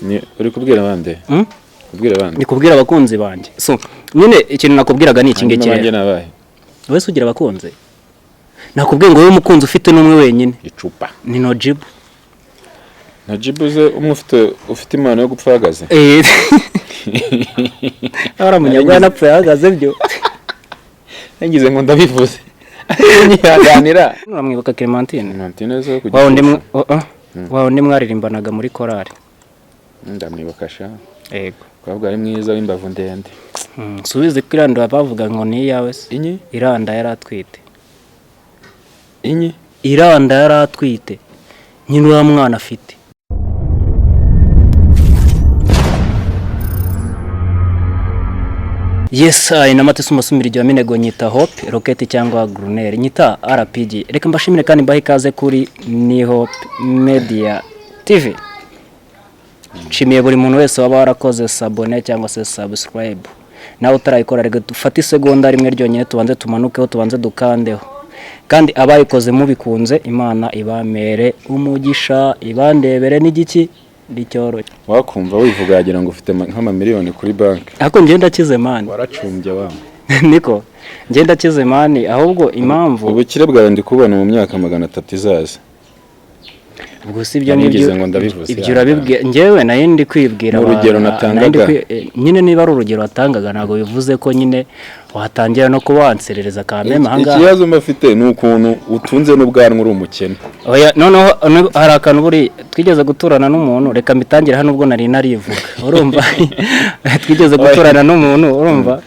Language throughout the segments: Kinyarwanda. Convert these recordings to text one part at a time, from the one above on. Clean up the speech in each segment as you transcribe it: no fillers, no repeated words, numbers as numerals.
Ni uri kubwira bande? Kubwira bande? Ni kubwira abakunzi banje. So nyine ikintu nakubwiraga ni iki ngiki. Banje nabaye. Wese ugira abakunzi? Nakubwiye ngo wowe umukunzi ufite n'umwe wenyine. Icupa. Ni Nojibu. Nojibu ze ufite imana yo gupfa hagaze. Ara munyagwana apfa hagaze byo. Nagize ngo ndabivuze. Nyihaganira. Uramwibuka Clementine? Clementine zo kugira. Wawo ndi mwaririmbanaga muri korali. Ndamwibuka sha. Yego. Kwabwa ari mwiza w'imbavu ndende. Subize kirando bavuga ngo ni yawe se. Inyi? Iranda yaratwite. Inyi? Iranda yaratwite. Nyine wa mwana afite. Yes, inamatese umusumira igihe minego nyita Hope, Rocket cyangwa Grunner, nyita RPG. Reka mbashimire kandi mbahe ikaze kuri Ni Hope Media TV. Nshimiye buri muntu wese waba warakoze sabone cyangwa se subscribe. Nawe utarayikora reka dufate isegonda rimwe ryonyine tubanze tumanukeho tubanze dukandeho. Kandi abayikoze mubikunze Imana ibamere umugisha ibandebere n'igiki bicyoroye. Wakumva wivuga yagira ngo ufite nk'ama miliyoni kuri bank. Ako ngenda kize mani. Waracumbye wa. Niko ngenda kize mani ahubwo impamvu ubukire bwawe ndi kubona mu myaka 300 izaza. Ubwo si ibyo ngibyo ngo ndabivuze. Ibyo urabibwiye njyewe nayo ndi kwibwira urugero natangaga. Nyine niba ari urugero watangaga nago bivuze ko nyine watangira no kubanserereza kameme hanga. Ikibazo mafite nukuntu utunze n'ubwanwa uri umukene. Oya noneho hari akantu buri twigeze guturana n'umuntu reka mbitangira hano ubwo nari narivuga urumva twigeze guturana n'umuntu urumva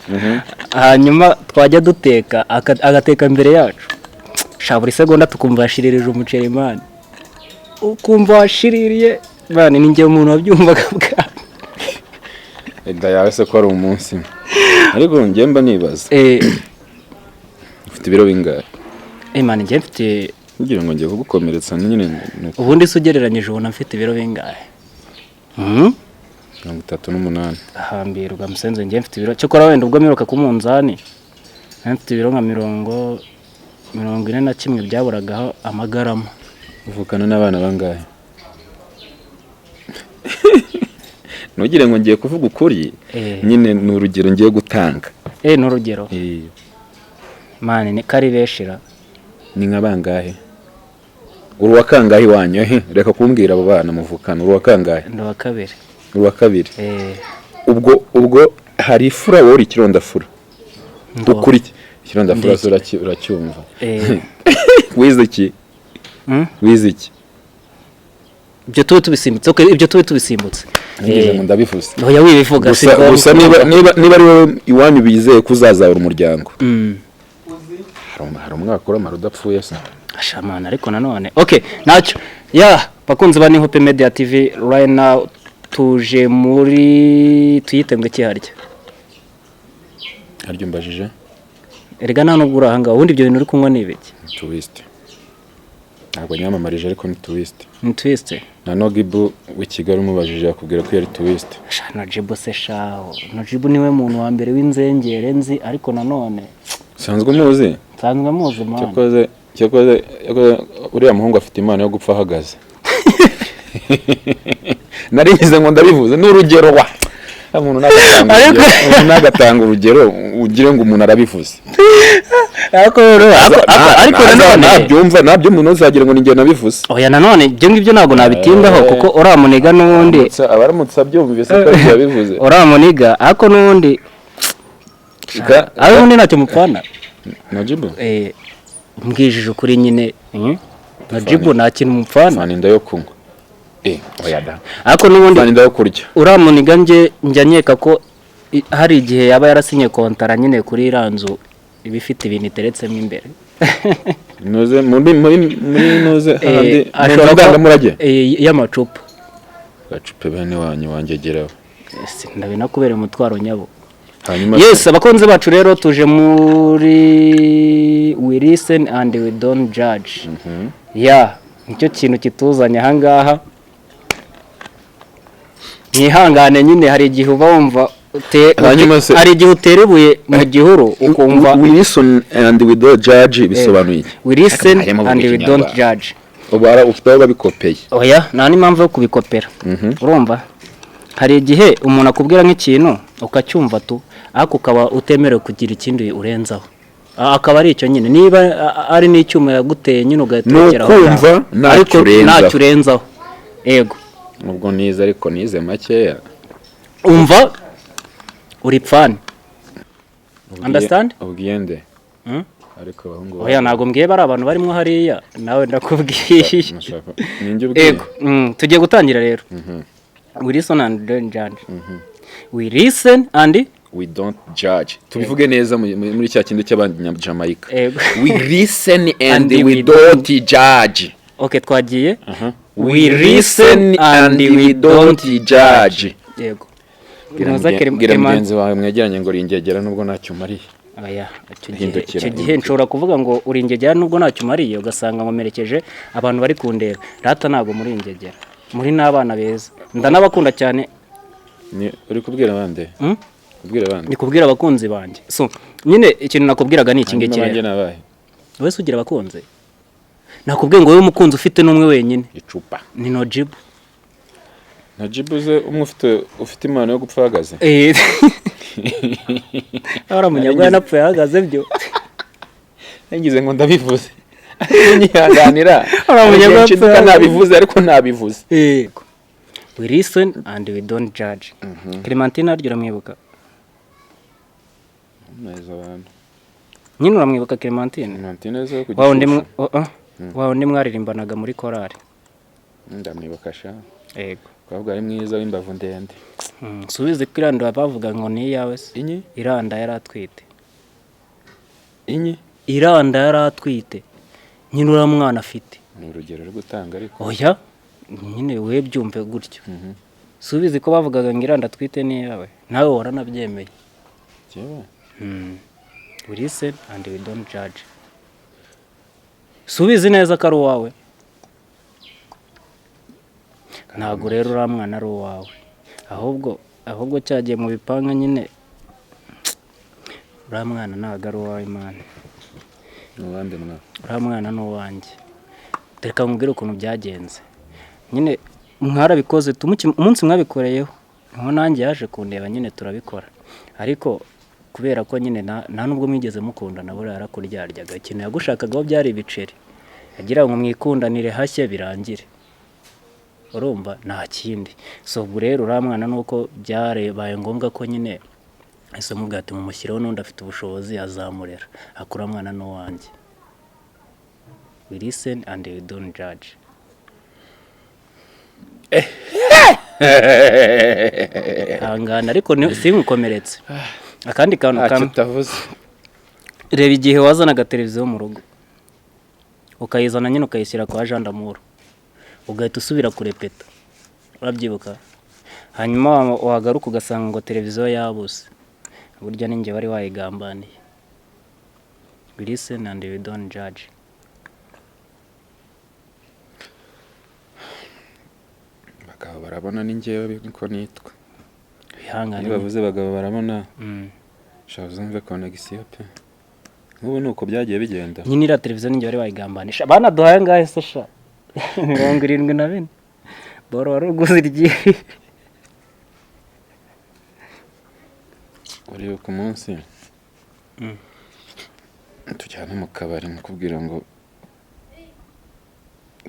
hanyuma twajya duteka agateka imbere yacu shaburi segonda tukumva yashiririje umuceri man ukumva washiririye bane ninjye umuntu wabyumvaga bwa eda yawe se ko ari umunsi ariko njye mba nibaza ufite ibiro bingahe man njye mfite ngira ngo ngiye kugukomeretsa nyine ubundi sugereranyije ubona mfite ibiro bingahe 38 ahambirwa musenze njye mfite ibiro cyo kora wenda ubwo miruka ku munzani mfite ibiro nka 41 byaburagaho amagarama uvukana n'abana bangahe Nugire ngo ngiye kuvuga ukuri nyine n'urugero ngiye gutanga n'urugero mani ni kari beshira ni nkabangahe uruwa kangahe wanyu reka kumbwira abo bana muvukana uruwa kangahe ndo kabiri uruwa kabiri ubwo hari ifura wori kirondafura ukuri kirondafura uracyumva wize iki wize iki ibyo tubisimbutse ibyo tubisimbutse ngize ngo ndabivuze oya wibivuga gusa niba ari wowe iwanyu bizeye kuzazabura umuryango hari umwaka uramara udapfuye se ashamana ariko nanone okay nacyo bakunze ba Ni Hope Media TV right now tuje muri tuyitembwe kiharya haryo mbajije erega nta nubwo urahanga ubundi ibyo bintu uri kunywa nibiki twist ntabwo nyamamarije ariko ni twist na Nogibu w'ikigali umubajije akubwira ko yari twist Nojibu se shaho Nojibu niwe muntu wa mbere w'inzengere nzi ariko nanone sanzwe muzi man cyakoze uriya muhungu afite imana yo gupfa hagaze narigize ngo ndabivuze n'urugero wa umuntu nagatanga urugero ugire ngo umuntu arabivuze ariko nabyumva nabyo umuntu uzagira ngo ninjye nabivuze oya nanone ibyo ngibyo ntago nabitindaho kuko uramuniga n'undi abaramutse abyumvise ko yabivuze uramuniga ariko n'undi undi ntacyo mupfana Nojibu mbwijije ukuri nyine Nojibu nta kintu mupfana fani ndayo kunywa oya da ariko n'ubundi fani ndayo kurya uramuniga njya nkeka ko hari igihe yaba yarasinye kontara nyine kuri iranzu ibifite ibintu iteretsemo imbere noze muri noze handi ndangamurage y'amacupa gacupa bene wanyu wangegeraho ndabinakubere umutwaro nyabo yes abakunze bacu rero tuje muri we listen and we don't judge nicyo kintu kituzanya ahangaha nihangane nyine hari igihe uba wumva hari igihe uterebuye mu gihuru ukumva we listen and we don't judge bisobanuye we listen and we don't judge ubara ufite babikopeye oya nta n'impamvu yo kubikopera urumva hari igihe umuntu akubwira nk'ikintu ukacyumva tu ariko ukaba utemerewe kugira ikindi urenzaho akaba ari icyo nyine niba ari n'icyuma yaguteye nyine ugatekeraho nukumva ntacyo urenzaho yego ubwo nize ariko nize makeya umva uri fan understand ubwiyende ariko abahungu oya ntago mbwiye bari abantu barimo hariya nawe ndakubwiye yego tugiye gutangira rero we listen and don't judge we listen and we don't judge tubivuge neza muri cya kindi cy'abanyamajamaica yego we listen and we don't judge okay twagiye we listen and we don't judge yego gira mugenzi wawe mwegeranye ngo ringegera nubwo ntacyo mariye aya icyo gihe nshobora kuvuga ngo uri ingegera nubwo ntacyo umariye ugasanga nkomerekeje abantu bari kundeba rata ntabwo muri ingegera muri n'abana beza ndanabakunda cyane uri kubwira abandi kubwira abandi ni kubwira abakunzi banjye so nyine ikintu nakubwiraga ni iki ngiki wese ugira abakunzi nakubwiye ngo wowe umukunzi ufite n'umwe wenyine icupa ni Nojibu Najibu umwe ufite impano yo gupfa ahagaze ara munyagwa napfuye ahagaze byo nagize ngo ndabivuze nyihanganira ara munyagwa napfuye nabivuze ariko nabivuze we listen and we don't judge Clementine aryo uramwibuka neza abantu nyine uramwibuka Clementine zo kugira wawe ndi mwaririmbanaga muri korali ndamwibuka sha yego twabwa ari mwiza w'imbavu ndende subize kwiranda bavuga ngo ni yawe se inyi iranda yaratwite iranda yaratwite nyine uramwana afite ni urugero rwo gutanga ariko oya nyine we byumve gutyo subize ko bavugaga ngo iranda twite ni yawe nawe waranabyemeye jewe we listen and we don't judge subize neza ko ari uwawe ntabwo rero uriya mwana ari uwawe ahubwo cyagiye mu bipanga nyine uriya mwana ntabwo ari uwawe imana uriya mwana ni uwanjye reka nkubwire ukuntu byagenze nyine mwarabikoze umunsi mwabikoreyeho niho nanjye yaje kundeba nyine turabikora ariko kubera ko nyine nta nubwo mwigeze mukundana buriya yarakuryaryaga ikintu yagushakagaho byari ibiceri agira ngo mwikundanire hashye birangire urumva nta kindi so ubwo rero uriya mwana nuko byarebaye ngombwa ko nyine ese mubwate mumushyiraho n'undi afite ubushobozi azamurera akura mwana n'uwanjye we listen and we don't judge hangana ariko sinkukomeretse akandi kantu kamwe reba igihe wazanaga televiziyo mu rugo ukayizana nyine ukayishyira kwa Jean d'Amour ugahita usubira kurepeta urabyibuka hanyuma wagaruka ugasanga ngo televiziyo yabuze burya ninjye wari wayigambaniye we listen and we don't judge bagabo barabona ninjyewe ko nitwa bihangane bavuze bagabo barabona shavuze mve connection pe nk'ubu nuko byagiye bigenda nyine ira televiziyo ninjye wari wayigambanisha bana duhaye ngahe se sha 74 boro waruguze igihe uri ku munsi tujyana mu kabari mukubwira ngo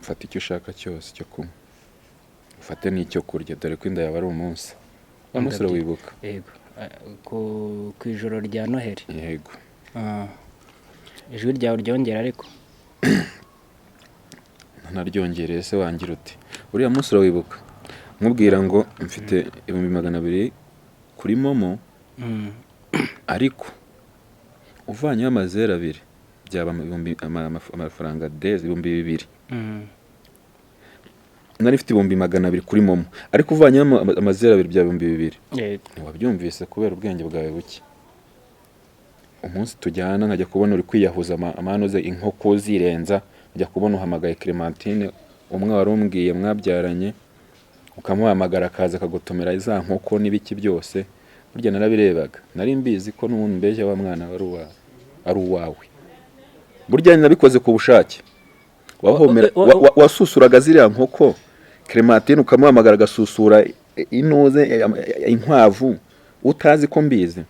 ufate icyo ushaka cyose cyo kunywa ufate n'icyo kurya dore ko inda yawe ari umunsi umunsi wibuka yego ku ijoro rya Noheli yego ijwi ryawe ryongera ariko naryongereye se wangira uti uriya munsi urawibuka nkubwira ngo mfite 200 kuri momo ariko uvanyeho amazero 2 byaba amafaranga 2,000 nari mfite 200 kuri momo ariko uvanyeho amazero 2 byaba 2,000 yego ntiwabyumvise kubera ubwenge bwawe buke umunsi tujyana nkajya kubona uri kwiyahuza amano ze inkoko zirenza njya kubona uhamagaye Clementine umwe wari umbwiye mwabyaranye ukamuhamagara akaza akagotomera za nkoko n'ibiki byose burya narabirebaga nari mbizi ko n'umuntu mbeje wa mwana ari uwawe burya nabikoze ku bushake wasusuraga ziriya nkoko Clementine ukamuhamagara agasusura inoze inkwavu utazi ko mbizi,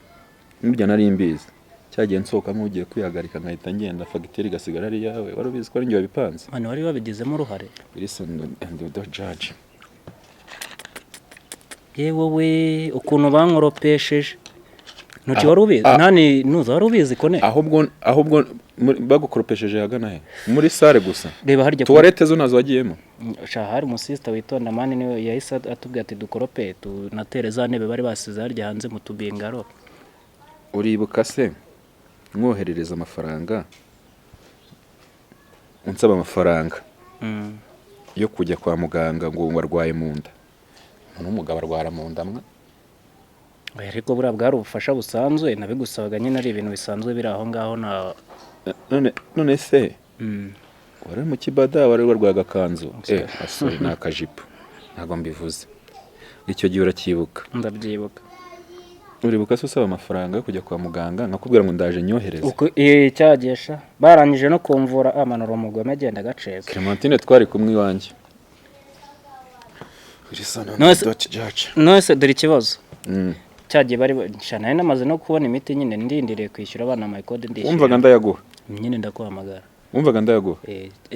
burya nari mbizi, cyagiye nsohoka nk'ugiye kwihagarika nkahita ngenda fagitire igasigara ari yawe, wari ubizi ko ari njye wabipanze. Mani wari wabigizemo uruhare. Listen and do judge. Yewe we ukuntu bankoropesheje ntuki wari ubizi ntani nuza wari ubizi ko ne ahubwo bagukoropesheje hagana he muri sale gusa reba harya tuwarete zo nazo wagiyemo shahari mu sister witonda mani niwe yahise atubwira ati dukorope tunatere za ntebe bari basize harya hanze mu tubingaro. Uribuka se mwoherereza amafaranga unsaba amafaranga yo kujya kwa muganga ngo warwaye mu nda, n'umugabo arwara mu nda mwa ariko buriya bwari ubufasha busanzwe nabigusabaga nyine ari ibintu bisanzwe biri aho ngaho na none se wari mu kibada wari warwaga kanzu asore nakajipo ntago mbivuze icyo gihe uracyibuka. Ndabyibuka. Uribuka se usaba amafaranga yo kujya kwa muganga nkakubwira ngo ndaje nyohereze uko cyagesha barangije no kumvura amanoro mugome agenda gaceza. Clementine twari kumwe iwanjye. Nose dore ikibazo cyagiye bari nshana namaze no kubona imiti nyine ndindiriye kwishyura abana my code ndishyura. Wumvaga ndayaguha nyine ndakuhamagara. Wumvaga ndayaguha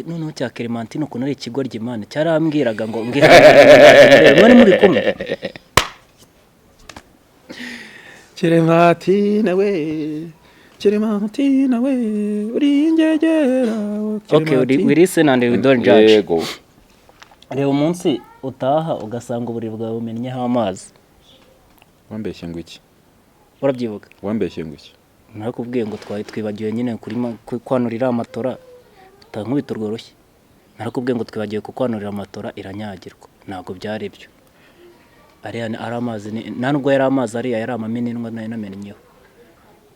noneho cya Clementine ukuntu ari ikigo ry'Imana cyarambwiraga ngo mbwira mwari muri kumwe. Clementine we uri ingegera. Okay, we listen and we don't judge. Reba umunsi utaha ugasanga uburi bwawe umennyeho amazi. Wambeshye ngo iki? Urabyibuka? Wambeshye ngo iki? Narakubwiye ngo twari twibagiwe nyine kuri kwanurira amatora utankubita rworoshye. Narakubwiye ngo twibagiwe kukwanurira amatora iranyagirwa. Ntabwo byari byo. Ari amazi nubwo yari amazi ari yari amamininwa nayo namennyeho.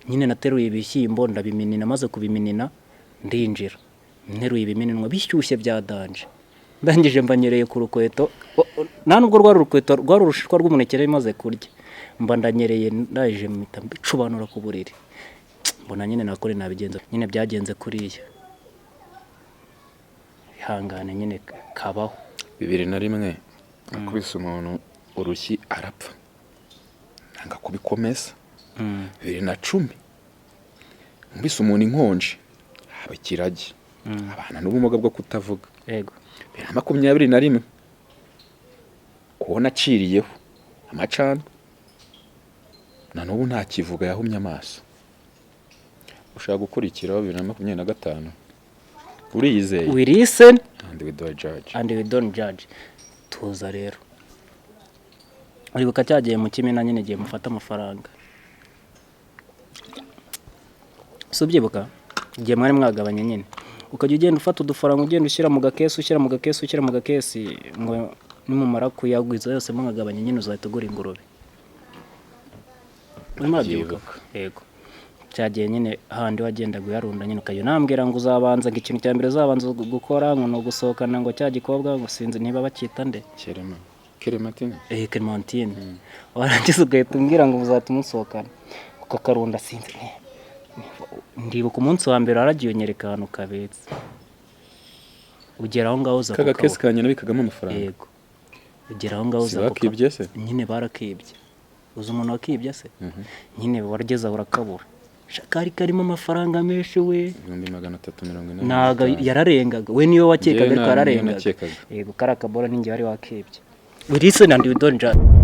Nyine nateruye ibishyimbo ndabiminina maze kubiminina ndinjira. Nteruye ibiminwa bishyushye bya danje. Ndangije mbanyereye ku rukweto nubwo rwari urukweto rwari urushishwa rw'umunekere bimaze kurya. Mba ndanyereye ndaje mpita mbicubanura ku buriri. Mbona nyine nakore nabigenza nyine byagenze kuriya. Ihangane nyine kabaho. 2001 akubise umuntu urushyi arapfa. Nanga kubikomeza. 2010 mbise umuntu inkonje haba kiragi. Abana n'ubumuga bwo kutavuga. Yego. 2021 kubona aciriyeho amacana na n'ubu nta kivuga yahumye amaso. Ushaka gukurikiraho 2025 uriyizeye. We listen and we don't judge. And we don't judge. Tuza rero uribuka cyagiye mu kimena nyine giye mufata amafaranga subyibuka giye mwari mwagabanye nyine ukajya ugenda ufata udufaranga ugenda ushyira mu gakesi ngo nimumara kuyagwiza yose mwagabanye nyine uzahita ugura ingurube. Yego cyagiye nyine handi wagenda guyarunda nyine ukajya nambwira ngo uzabanza ngo ikintu cya mbere uzabanza gukora ngo no gusohokana ngo cya gikobwa ngo sinzi niba bakita nde Clementine warangiza ugahita umbwira ngo uzatuma usohokana ukakarunda sinzi ndibuka umunsi wa mbere waragiye unyereka ahantu kabetse ugera aho ngaho uza kaga kesi kanya nabikagamo amafaranga. Yego ugera aho ngaho uza bakibye se nyine barakibye uzi umuntu wakibye se nyine warageza urakabura kari karimo amafaranga menshi we 340. naga yararengaga we niyo wakekaga ariko yararengaga. Yego karakabora ninge wari wakibye. We listen and we don't judge.